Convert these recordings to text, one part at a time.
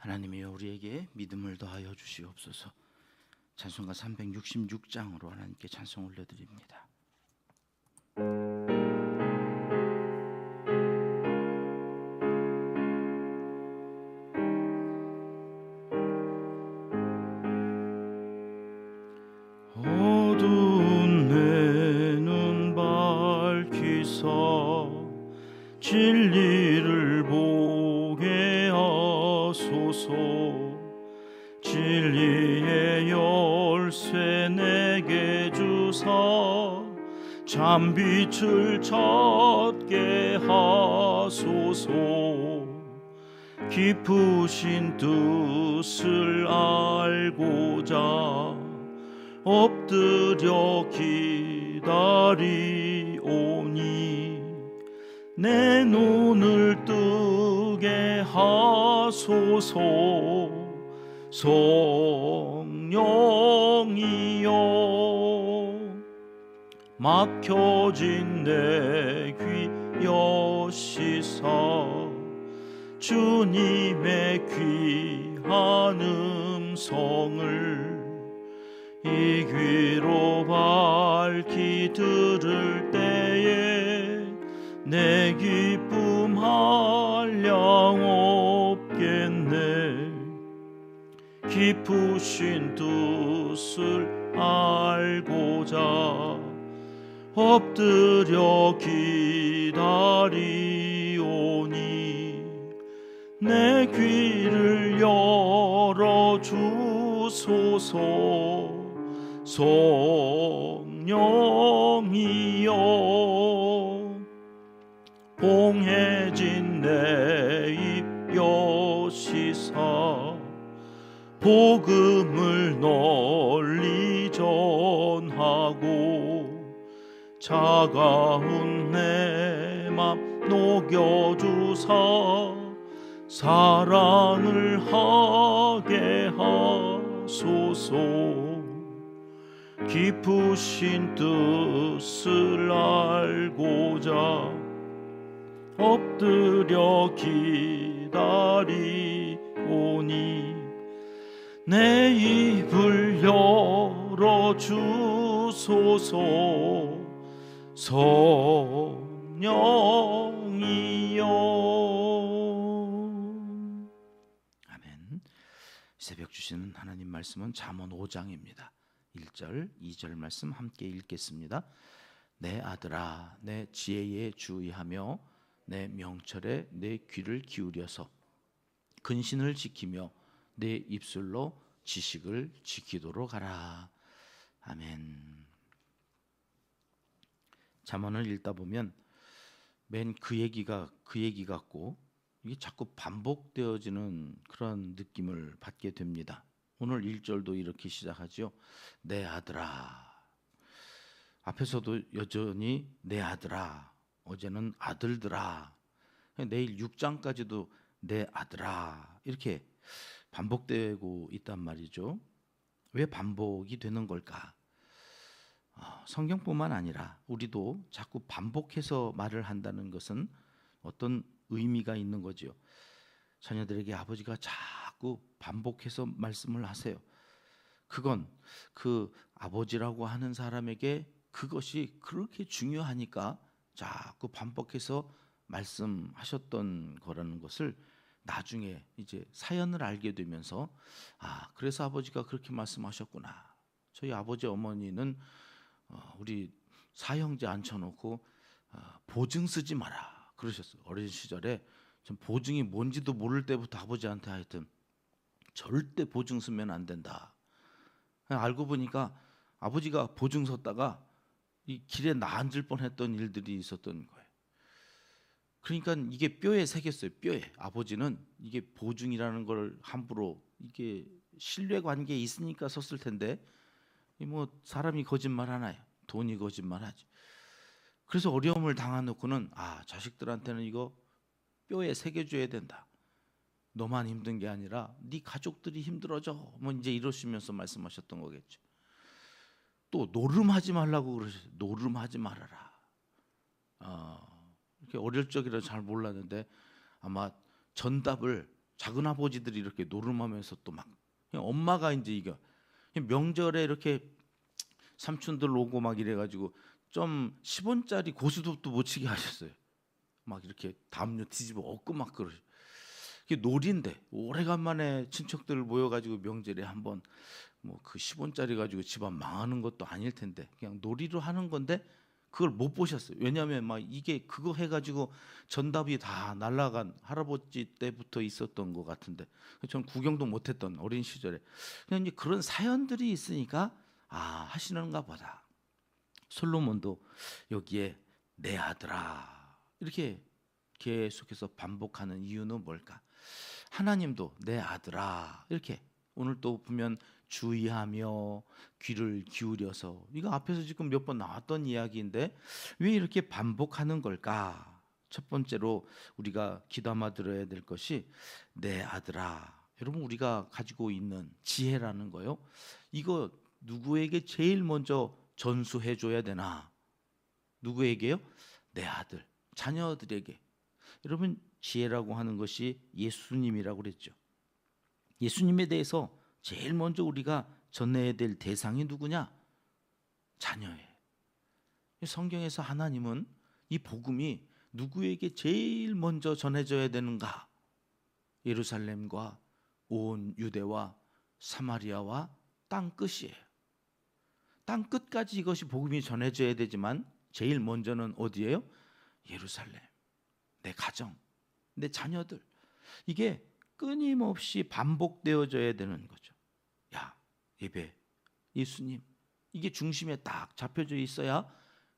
하나님이여 우리에게 믿음을 더하여 주시옵소서. 찬송가 366장으로 하나님께 찬송 올려드립니다. 어두운 내 눈 밝히사 진리를 보게 하소서. 진리의 열쇠 내게 주사 참빛을 찾게 하소서. 깊으신 뜻을 알고자 엎드려 기다리오니 내 눈을 뜨게 하소서. 성령이여 막혀진 내 귀 여시사 주님의 귀한 음성을 이 귀로 밝히 들을 때에 내 기쁨 한량 없겠네. 깊으신 뜻을 알고자 엎드려 기다리오니 내 귀를 열어 주소서. 성령이여 봉해진 내 입 여시사 복음을 널리 전하고 차가운 내 맘 녹여주사 사랑을 하게 하소서. 깊으신 뜻을 알고자 엎드려 기다리오니 내 입을 열어 주소서. 성령이여. 아멘. 새벽 주시는 하나님 말씀은 잠언 5장입니다. 1절, 2절 말씀 함께 읽겠습니다. 내 아들아, 내 지혜에 주의하며 내 명철에 내 귀를 기울여서 근신을 지키며 내 입술로 지식을 지키도록 하라. 아멘. 잠언을 읽다 보면 맨 그 얘기가 그 얘기 같고 이게 자꾸 반복되어지는 그런 느낌을 받게 됩니다. 오늘 1절도 이렇게 시작하죠. 내 아들아. 앞에서도 여전히 내 아들아, 어제는 아들들아, 내일 6장까지도 내 아들아 이렇게 반복되고 있단 말이죠. 왜 반복이 되는 걸까? 성경뿐만 아니라 우리도 자꾸 반복해서 말을 한다는 것은 어떤 의미가 있는 거죠. 자녀들에게 아버지가 자꾸 반복해서 말씀을 하세요. 그건 그 아버지라고 하는 사람에게 그것이 그렇게 중요하니까 자꾸 반복해서 말씀하셨던 거라는 것을 나중에 이제 사연을 알게 되면서 그래서 아버지가 그렇게 말씀하셨구나. 저희 아버지 어머니는 우리 사형제 앉혀놓고 보증 쓰지 마라 그러셨어요. 어린 시절에 전 보증이 뭔지도 모를 때부터 아버지한테 하여튼 절대 보증 쓰면 안 된다. 알고 보니까 아버지가 보증 섰다가 이 길에 나앉을 뻔했던 일들이 있었던 거예요. 그러니까 이게 뼈에 새겼어요. 뼈에. 아버지는 이게 보증이라는 걸 함부로 이게 신뢰관계에 있으니까 섰을 텐데 뭐 사람이 거짓말 하나요? 돈이 거짓말하지. 그래서 어려움을 당해놓고는 자식들한테는 이거 뼈에 새겨줘야 된다. 너만 힘든 게 아니라 네 가족들이 힘들어져. 뭐 이제 이러시면서 말씀하셨던 거겠죠. 또 노름하지 말라고 그러셨어요. 노름하지 말아라. 이렇게 어릴 적이라 잘 몰랐는데 아마 전답을 작은 아버지들이 이렇게 노름하면서 또 막 엄마가 이제 이거 명절에 이렇게 삼촌들 오고 막 이래가지고 좀 10원짜리 고스톱도 못 치게 하셨어요. 막 이렇게 담요 뒤집어 엎고 막 그러죠. 이게 놀인데 오래간만에 친척들 모여가지고 명절에 한번 뭐 그 10원짜리 가지고 집안 망하는 것도 아닐 텐데 그냥 놀이로 하는 건데 그걸 못 보셨어요. 왜냐하면 막 이게 그거 해가지고 전답이 다 날라간 할아버지 때부터 있었던 것 같은데 전 구경도 못했던 어린 시절에 그냥 이제 그런 사연들이 있으니까 하시는가 보다. 솔로몬도 여기에 내 아들아 이렇게 계속해서 반복하는 이유는 뭘까? 하나님도 내 아들아 이렇게 오늘 또 보면 주의하며 귀를 기울여서 이거 앞에서 지금 몇 번 나왔던 이야기인데 왜 이렇게 반복하는 걸까? 첫 번째로 우리가 귀담아 들어야 될 것이 내 아들아. 여러분 우리가 가지고 있는 지혜라는 거요. 이거 누구에게 제일 먼저 전수해 줘야 되나? 누구에게요? 내 아들, 자녀들에게. 여러분 지혜라고 하는 것이 예수님이라고 그랬죠. 예수님에 대해서 제일 먼저 우리가 전해야 될 대상이 누구냐? 자녀예요. 성경에서 하나님은 이 복음이 누구에게 제일 먼저 전해져야 되는가? 예루살렘과 온 유대와 사마리아와 땅 끝이에요. 땅 끝까지 이것이 복음이 전해져야 되지만 제일 먼저는 어디예요? 예루살렘, 내 가정, 내 자녀들. 이게 끊임없이 반복되어져야 되는 거죠. 야, 예배, 예수님, 이게 중심에 딱 잡혀져 있어야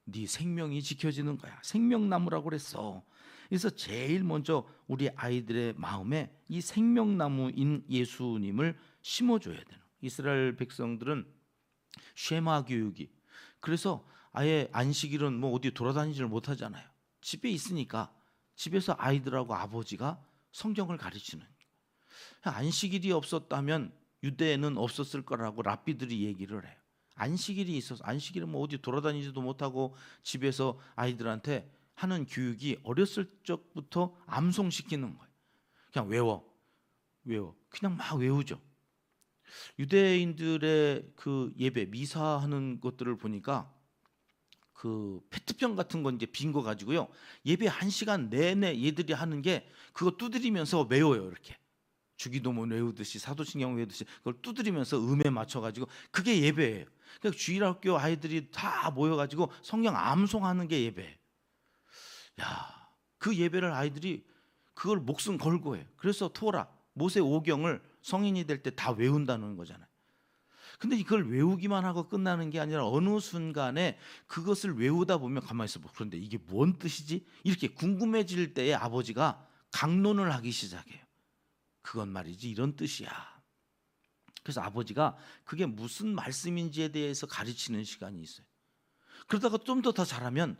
네 생명이 지켜지는 거야. 생명나무라고 그랬어. 그래서 제일 먼저 우리 아이들의 마음에 이 생명나무인 예수님을 심어줘야 되는. 이스라엘 백성들은 쉐마 교육이. 그래서 아예 안식일은 뭐 어디 돌아다니지를 못하잖아요. 집에 있으니까 집에서 아이들하고 아버지가 성경을 가르치는. 안식일이 없었다면 유대에는 없었을 거라고 랍비들이 얘기를 해요. 안식일이 있어서 안식일은 뭐 어디 돌아다니지도 못하고 집에서 아이들한테 하는 교육이 어렸을 적부터 암송시키는 거예요. 그냥 외워. 그냥 막 외우죠. 유대인들의 그 예배 미사하는 것들을 보니까 그 페트병 같은 건 이제 빈 거 가지고요. 예배 1시간 내내 얘들이 하는 게 그거 두드리면서 외워요. 이렇게. 주기도문 외우듯이 사도신경 외우듯이 그걸 두드리면서 음에 맞춰 가지고 그게 예배예요. 그러니까 주일학교 아이들이 다 모여 가지고 성경 암송하는 게 예배예요. 야, 그 예배를 아이들이 그걸 목숨 걸고 해요. 그래서 토라, 모세 오경을 성인이 될 때 다 외운다는 거잖아요. 근데 이걸 외우기만 하고 끝나는 게 아니라 어느 순간에 그것을 외우다 보면 가만히 있어 봐. 그런데 이게 뭔 뜻이지? 이렇게 궁금해질 때에 아버지가 강론을 하기 시작해요. 그건 말이지 이런 뜻이야. 그래서 아버지가 그게 무슨 말씀인지에 대해서 가르치는 시간이 있어요. 그러다가 좀 더 잘하면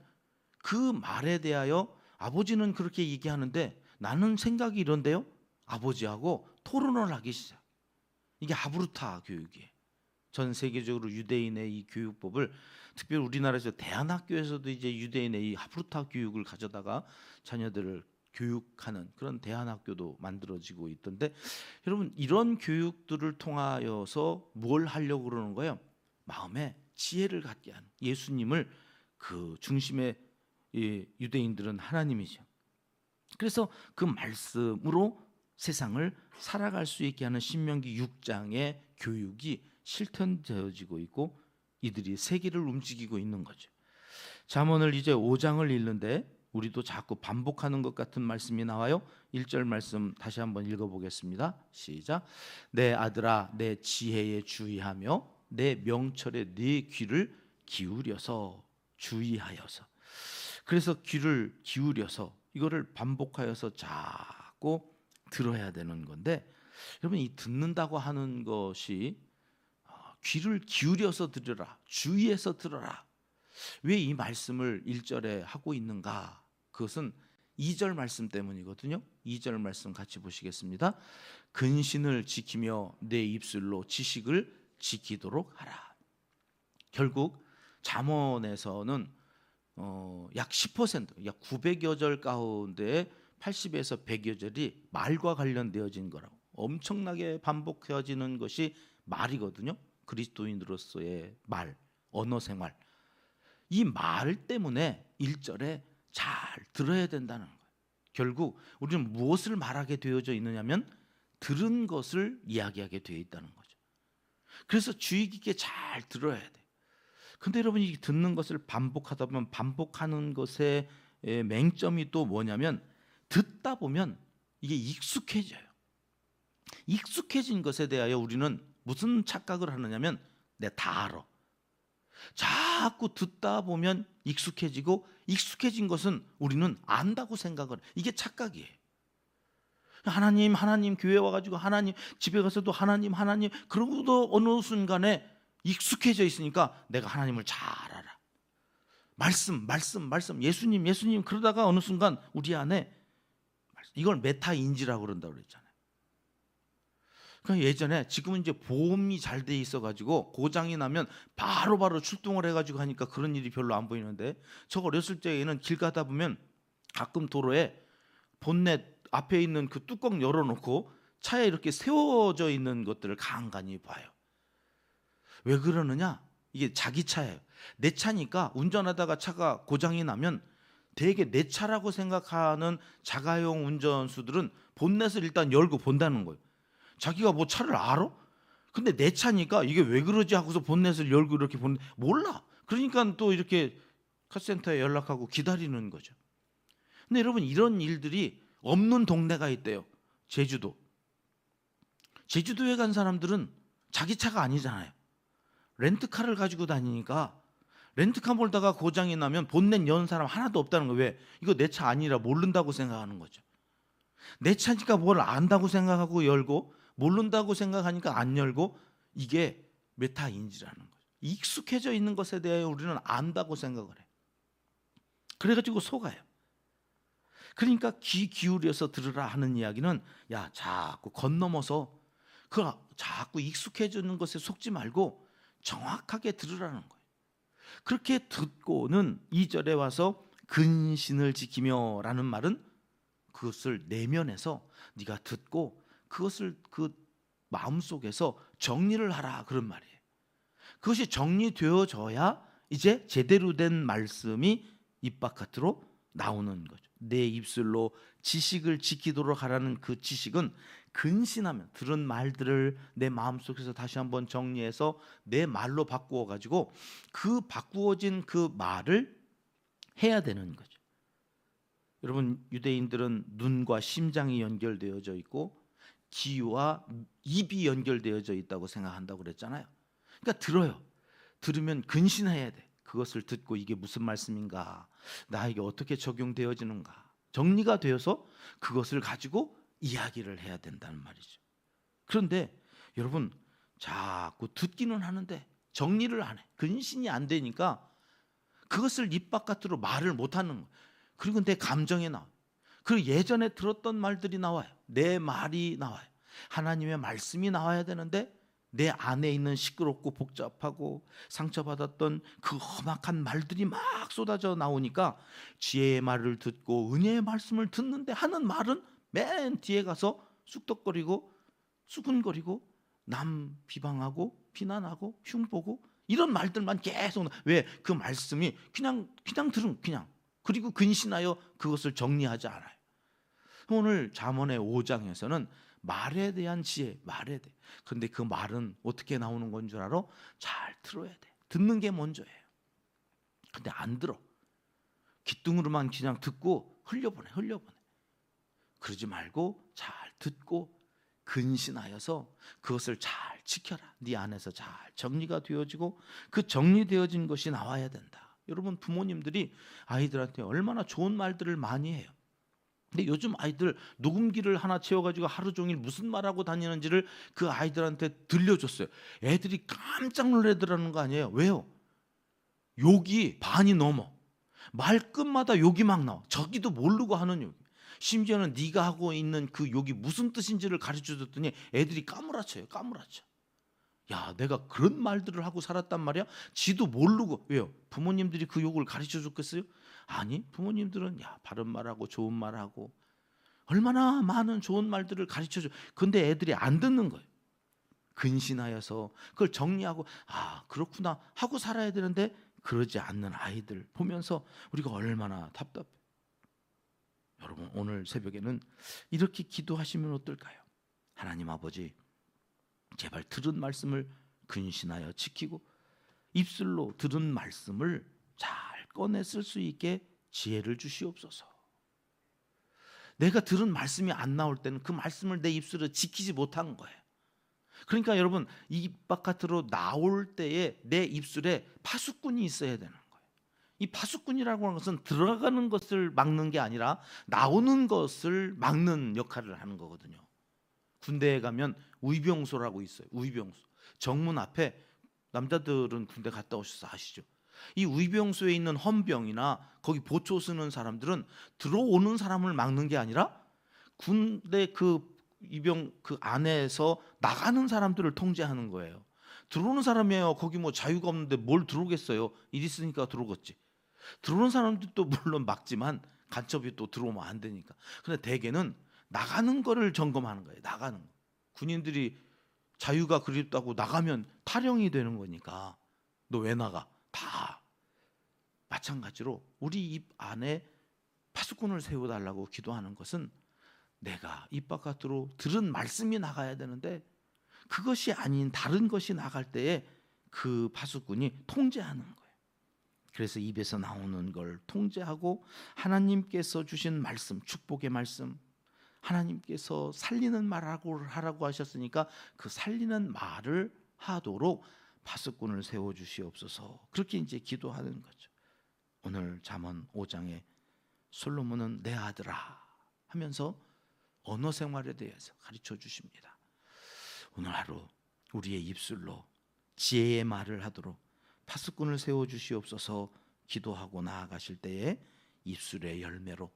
그 말에 대하여 아버지는 그렇게 얘기하는데 나는 생각이 이런데요. 아버지하고 토론을 하기 시작. 이게 하브루타 교육이에요. 전 세계적으로 유대인의 이 교육법을 특별히 우리나라에서 대안학교에서도 이제 유대인의 이 하브루타 교육을 가져다가 자녀들을 교육하는 그런 대안학교도 만들어지고 있던데 여러분 이런 교육들을 통하여서 뭘 하려고 그러는 거예요? 마음에 지혜를 갖게 하는 예수님을 그 중심에 유대인들은 하나님이죠. 그래서 그 말씀으로 세상을 살아갈 수 있게 하는 신명기 6장의 교육이 실현되어지고 있고 이들이 세계를 움직이고 있는 거죠. 잠언을 이제 5장을 읽는데 우리도 자꾸 반복하는 것 같은 말씀이 나와요. 1절 말씀 다시 한번 읽어보겠습니다. 시작. 내 아들아 내 지혜에 주의하며 내 명철에 네 귀를 기울여서 주의하여서. 그래서 귀를 기울여서 이거를 반복하여서 자꾸 들어야 되는 건데 여러분 이 듣는다고 하는 것이 귀를 기울여서 들으라, 주의해서 들어라. 왜 이 말씀을 1절에 하고 있는가? 그것은 2절 말씀 때문이거든요. 2절 말씀 같이 보시겠습니다. 근신을 지키며 내 입술로 지식을 지키도록 하라. 결국 잠언에서는 약 10%, 약 900여 절 가운데 80에서 100여 절이 말과 관련되어진 거라고. 엄청나게 반복해지는 것이 말이거든요. 그리스도인으로서의 말, 언어 생활. 이 말 때문에 1절에 잘 들어야 된다는 거예요. 결국 우리는 무엇을 말하게 되어져 있느냐면 들은 것을 이야기하게 되어 있다는 거죠. 그래서 주의 깊게 잘 들어야 돼. 근데 여러분, 이 듣는 것을 반복하다 보면 반복하는 것의 맹점이 또 뭐냐면 듣다 보면 이게 익숙해져요. 익숙해진 것에 대하여 우리는 무슨 착각을 하느냐면 내가 다 알아. 자꾸 듣다 보면 익숙해지고 익숙해진 것은 우리는 안다고 생각을. 이게 착각이에요. 하나님 교회 와가지고 하나님, 집에 가서도 하나님 그러고도 어느 순간에 익숙해져 있으니까 내가 하나님을 잘 알아. 말씀 예수님 그러다가 어느 순간 우리 안에 이걸 메타인지라고 그런다고 그랬잖아요. 그러니까 예전에, 지금은 이제 보험이 잘 돼 있어가지고 고장이 나면 바로바로 출동을 해가지고 하니까 그런 일이 별로 안 보이는데, 저 어렸을 때에는 길 가다 보면 가끔 도로에 본넷 앞에 있는 그 뚜껑 열어놓고 차에 이렇게 세워져 있는 것들을 간간히 봐요. 왜 그러느냐? 이게 자기 차예요. 내 차니까 운전하다가 차가 고장이 나면 되게 내 차라고 생각하는 자가용 운전수들은 본넷을 일단 열고 본다는 거예요. 자기가 뭐 차를 알아? 근데 내 차니까 이게 왜 그러지 하고서 본넷을 열고 이렇게 보는, 몰라. 그러니까 또 이렇게 카센터에 연락하고 기다리는 거죠. 근데 여러분, 이런 일들이 없는 동네가 있대요. 제주도에 간 사람들은 자기 차가 아니잖아요. 렌트카를 가지고 다니니까 렌트카 몰다가 고장이 나면 본넷 여는 사람 하나도 없다는 거예요. 왜? 이거 내 차 아니라 모른다고 생각하는 거죠. 내 차니까 뭘 안다고 생각하고 열고, 모른다고 생각하니까 안 열고, 이게 메타인지라는 거죠. 익숙해져 있는 것에 대해 우리는 안다고 생각을 해요. 그래가지고 속아요. 그러니까 귀 기울여서 들으라 하는 이야기는, 야, 자꾸 건너머서 그 자꾸 익숙해지는 것에 속지 말고 정확하게 들으라는 거예요. 그렇게 듣고는 2절에 와서 근신을 지키며 라는 말은 그것을 내면에서 네가 듣고 그것을 그 마음속에서 정리를 하라, 그런 말이에요. 그것이 정리되어져야 이제 제대로 된 말씀이 입 바깥으로 나오는 거죠. 내 입술로 지식을 지키도록 하라는 그 지식은 근신하면 들은 말들을 내 마음속에서 다시 한번 정리해서 내 말로 바꾸어 가지고 그 바꾸어진 그 말을 해야 되는 거죠. 여러분, 유대인들은 눈과 심장이 연결되어져 있고 귀와 입이 연결되어져 있다고 생각한다고 그랬잖아요. 그러니까 들어요. 들으면 근신해야 돼. 그것을 듣고 이게 무슨 말씀인가, 나에게 어떻게 적용되어지는가, 정리가 되어서 그것을 가지고 이야기를 해야 된다는 말이죠. 그런데 여러분, 자꾸 듣기는 하는데 정리를 안 해. 근신이 안 되니까 그것을 입 바깥으로 말을 못하는 거예요. 그리고 내 감정에 나와요. 그리고 예전에 들었던 말들이 나와요. 내 말이 나와요. 하나님의 말씀이 나와야 되는데 내 안에 있는 시끄럽고 복잡하고 상처받았던 그 험악한 말들이 막 쏟아져 나오니까 지혜의 말을 듣고 은혜의 말씀을 듣는데 하는 말은 맨 뒤에 가서 쑥덕거리고 수근거리고 남 비방하고 비난하고 흉보고 이런 말들만 계속. 왜? 그 말씀이 그냥 들은 그냥, 그리고 근신하여 그것을 정리하지 않아요. 오늘 잠언의 5장에서는 말에 대한 지혜, 말에 대해. 그런데 그 말은 어떻게 나오는 건 줄 알아? 잘 들어야 돼. 듣는 게 먼저예요. 근데 안 들어. 귓등으로만 그냥 듣고 흘려보내. 그러지 말고 잘 듣고 근신하여서 그것을 잘 지켜라. 네 안에서 잘 정리가 되어지고 그 정리되어진 것이 나와야 된다. 여러분, 부모님들이 아이들한테 얼마나 좋은 말들을 많이 해요. 근데 요즘 아이들 녹음기를 하나 채워가지고 하루 종일 무슨 말하고 다니는지를 그 아이들한테 들려줬어요. 애들이 깜짝 놀라더라는 거 아니에요. 왜요? 욕이 반이 넘어. 말끝마다 욕이 막 나와. 저기도 모르고 하는 욕. 심지어는 네가 하고 있는 그 욕이 무슨 뜻인지를 가르쳐줬더니 애들이 까무라쳐요. 야, 내가 그런 말들을 하고 살았단 말이야? 지도 모르고. 왜요? 부모님들이 그 욕을 가르쳐줬겠어요? 아니, 부모님들은 야, 바른 말하고 좋은 말하고 얼마나 많은 좋은 말들을 가르쳐줘. 근데 애들이 안 듣는 거예요. 근신하여서 그걸 정리하고 그렇구나 하고 살아야 되는데 그러지 않는 아이들 보면서 우리가 얼마나 답답해. 여러분, 오늘 새벽에는 이렇게 기도하시면 어떨까요? 하나님 아버지, 제발 들은 말씀을 근신하여 지키고 입술로 들은 말씀을 잘 꺼내 쓸 수 있게 지혜를 주시옵소서. 내가 들은 말씀이 안 나올 때는 그 말씀을 내 입술에 지키지 못한 거예요. 그러니까 여러분, 입 바깥으로 나올 때에 내 입술에 파수꾼이 있어야 되는 거예요. 이 파수꾼이라고 하는 것은 들어가는 것을 막는 게 아니라 나오는 것을 막는 역할을 하는 거거든요. 군대에 가면 우이병소라고 있어요. 우이병소. 정문 앞에, 남자들은 군대 갔다 오셔서 아시죠? 이 우이병소에 있는 헌병이나 거기 보초 쓰는 사람들은 들어오는 사람을 막는 게 아니라 군대 그 이병 그 안에서 나가는 사람들을 통제하는 거예요. 들어오는 사람이에요. 거기 뭐 자유가 없는데 뭘 들어오겠어요. 일 있으니까 들어오겠지. 들어오는 사람들도 물론 막지만 간첩이 또 들어오면 안 되니까. 근데 대개는 나가는 거를 점검하는 거예요. 나가는 거. 군인들이 자유가 그립다고 나가면 탈영이 되는 거니까 너 왜 나가? 다 마찬가지로 우리 입 안에 파수꾼을 세워달라고 기도하는 것은 내가 입 바깥으로 들은 말씀이 나가야 되는데 그것이 아닌 다른 것이 나갈 때에 그 파수꾼이 통제하는 거예요. 그래서 입에서 나오는 걸 통제하고 하나님께서 주신 말씀, 축복의 말씀, 하나님께서 살리는 말하고 하라고 하셨으니까 그 살리는 말을 하도록 파수꾼을 세워 주시옵소서. 그렇게 이제 기도하는 거죠. 오늘 잠언 5장에 솔로몬은 내 아들아 하면서 언어 생활에 대해서 가르쳐 주십니다. 오늘 하루 우리의 입술로 지혜의 말을 하도록 파수꾼을 세워 주시옵소서. 기도하고 나아가실 때에 입술의 열매로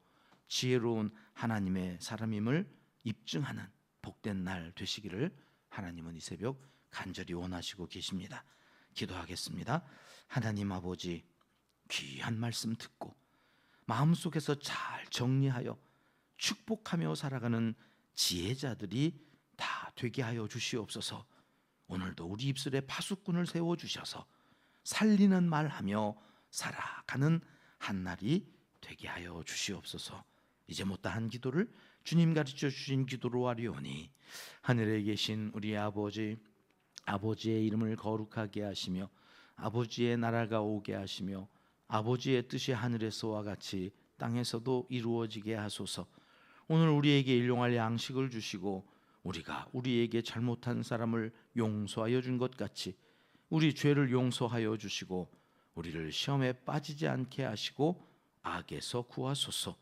지혜로운 하나님의 사람임을 입증하는 복된 날 되시기를 하나님은 이 새벽 간절히 원하시고 계십니다. 기도하겠습니다. 하나님 아버지, 귀한 말씀 듣고 마음속에서 잘 정리하여 축복하며 살아가는 지혜자들이 다 되게 하여 주시옵소서. 오늘도 우리 입술에 파수꾼을 세워주셔서 살리는 말하며 살아가는 한날이 되게 하여 주시옵소서. 이제 못다한 기도를 주님 가르쳐 주신 기도로 하리오니 하늘에 계신 우리 아버지, 아버지의 이름을 거룩하게 하시며 아버지의 나라가 오게 하시며 아버지의 뜻이 하늘에서와 같이 땅에서도 이루어지게 하소서. 오늘 우리에게 일용할 양식을 주시고 우리가 우리에게 잘못한 사람을 용서하여 준 것 같이 우리 죄를 용서하여 주시고 우리를 시험에 빠지지 않게 하시고 악에서 구하소서.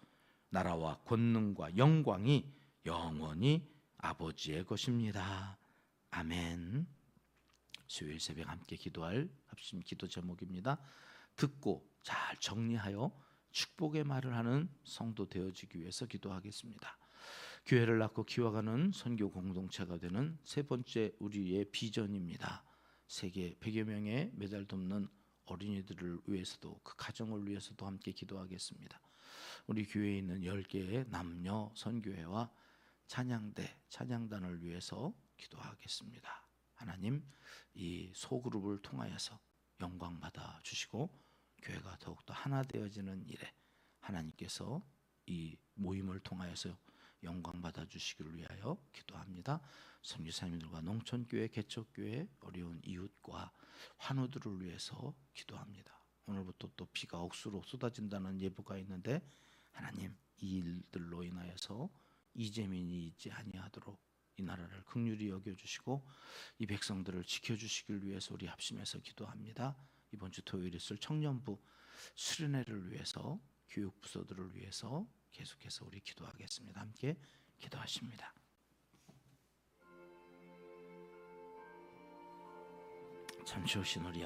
나라와 권능과 영광이 영원히 아버지의 것입니다. 아멘. 수요일 새벽 함께 기도할 합심 기도 제목입니다. 듣고 잘 정리하여 축복의 말을 하는 성도 되어지기 위해서 기도하겠습니다. 교회를 낳고 키워가는 선교 공동체가 되는 세 번째 우리의 비전입니다. 세계 100여 명의 매달 돕는 어린이들을 위해서도 그 가정을 위해서도 함께 기도하겠습니다. 우리 교회에 있는 10개의 남녀 선교회와 찬양대, 찬양단을 위해서 기도하겠습니다. 하나님, 이 소그룹을 통하여서 영광 받아 주시고 교회가 더욱더 하나 되어지는 일에 하나님께서 이 모임을 통하여서 영광 받아 주시기를 위하여 기도합니다. 선교사님들과 농촌교회, 개척교회, 어려운 이웃과 환우들을 위해서 기도합니다. 오늘부터 또 비가 억수로 쏟아진다는 예보가 있는데 하나님, 이 일들로 인하여서 이재민이 있지 아니하도록 이 나라를 긍휼히 여겨주시고 이 백성들을 지켜주시길 위해서 우리 합심해서 기도합니다. 이번 주 토요일 있을 청년부 수련회를 위해서, 교육부서들을 위해서 계속해서 우리 기도하겠습니다. 함께 기도하십니다. 잠시 오신 우리